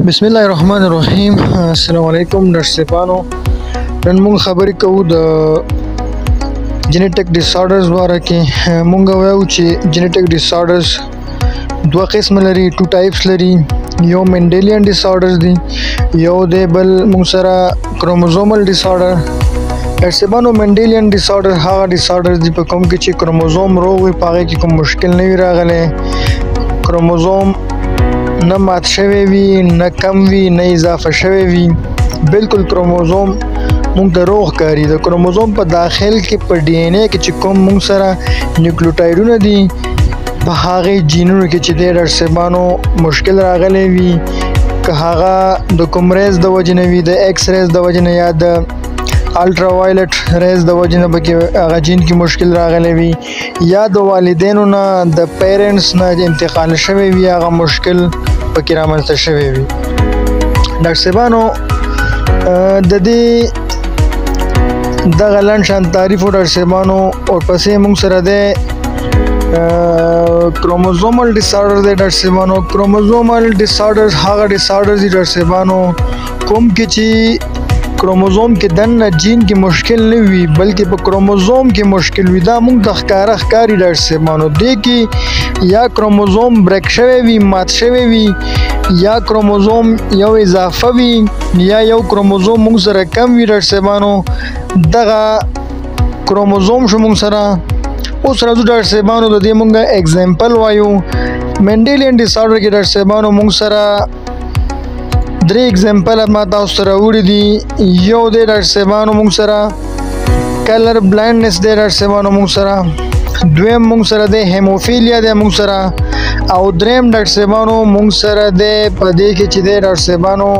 बिस्मिल्लाहिर्रहमानिर्रहीम। अस्सलाम वालेकुम दर्शकों, नन मूंग खबरी कहू द जेनेटिक डिसऑर्डर्स बारे के मूंग वायु चे जेनेटिक डिसऑर्डर्स दो किस्म लरी, टू टाइप्स लरी। यो मेंडेलियन डिसऑर्डर्स दी, यो दे बल मूंग सरा क्रोमोसोमल डिसऑर्डर। दर्शकों, मेंडेलियन डिसऑर्डर हाँ डिसऑर्डर्स दी पे कम के चे क्रोमोसोम रोग पागे की कोई मुश्किल नहीं रागले। क्रोमोसोम न मात शवे वी, न कम वी, न इजाफा शवे वी। बिल्कुल क्रोमोसोम मूंग ته روغ کاری د क्रोमोसोम په داخل کې په ډي ان اے کې چې کوم موږ سره نیوکلیوټایډونه دي په هغه جینونو کې چې د درسبانو مشکل راغلی وي، که هغه د کوم ریز د وجنه وي، د ایکس ریز د وجنه یا د الټرا وایلټ ریز د وجنه به هغه جین کې مشکل راغلی وي، یا د والدینو نه د پیرنټس نه انتقال شوی وي، هغه مشکل پکې رامنځته شوی وي. درسبانو د دې دغه لاند شان تعریف درسبانو او پسې موږ سره د क्रोमोसोमल डिसऑर्डर दे درسبانو. Chromosomal disorder هغه disorder دي درسبانو کوم کې چې chromosome کې دنه جین کې مشکل نه وي بلکې په chromosome کې مشکل وي. دا موږ د ښکاری درسبانو دی کې یا क्रोमोसोम بریک شوی وي، مات شوی وي، یا क्रोमोसोम یو اضافه وي، یا یو क्रोमोसोम موږ سره کم وي درسبانو. دغه क्रोमोसोम شو موږ سره اوس راځو درسبانو د دې موږ اگزامپل وایو. مینډیلین ډیسآرډر کې درسبانو موږ سره درې اگزامپل ما تاسو سره وړي دي. یو د درسبانو موږ سره کلر بلایندنس د درسبانو موږ سره، دویم موږ سره د هیموفیلیا د موږ سره، او دریم درسبانو موږ سره د پدې کې چې د درسبانو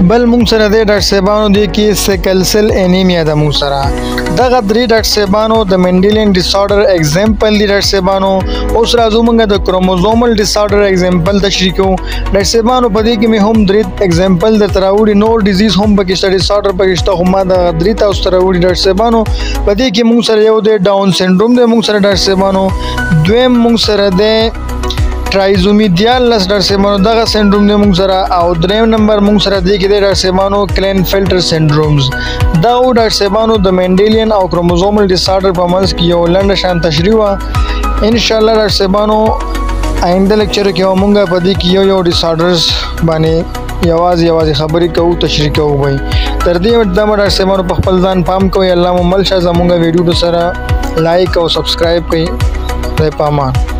بل موږ سره د درسبانو د کې سیکل سیل انیمیا د موږ سره. دغه درې درسبانو د مینډیلین ډیسآرډر اگزامپل دي درسبانو. اوس راځو موږ د क्रोमोसोमल डिसऑर्डर اگزامپل تشریح کوو. درسبانو په دې کې مې هم درې اگزامپل د تراوړي، نور ډیزیز هم پکې شته، ډیسآرډر پکې شته، خو ما د درې تاسو تراوړي درسبانو. په دې کې موږ سره یو د ډاون سنډروم د موږ سره درسبانو، دویم موږ سره د ट्राइजोमिडियल درسبانو دغه سندروم د موږ سره، او دریم نمبر موږ سره دی کې د درسبانو کلینفیلټر سندرومز. دا او درسبانو د مینډیلین او क्रोमोसोमल डिसऑर्डर په منځ کې یو لنډ شان تشریح وا. ان شاء الله درسبانو آینده لیکچر کې موږ په دې کې یو ډیسآرډرز باندې یوازې خبرې کوو، تشریح کوو. وای تر دې د درسبانو په خپل ځان پام کوئ. الله مو مل شه زموږ ویډیو سره لایک او سبسکرایب کړئ. پامان.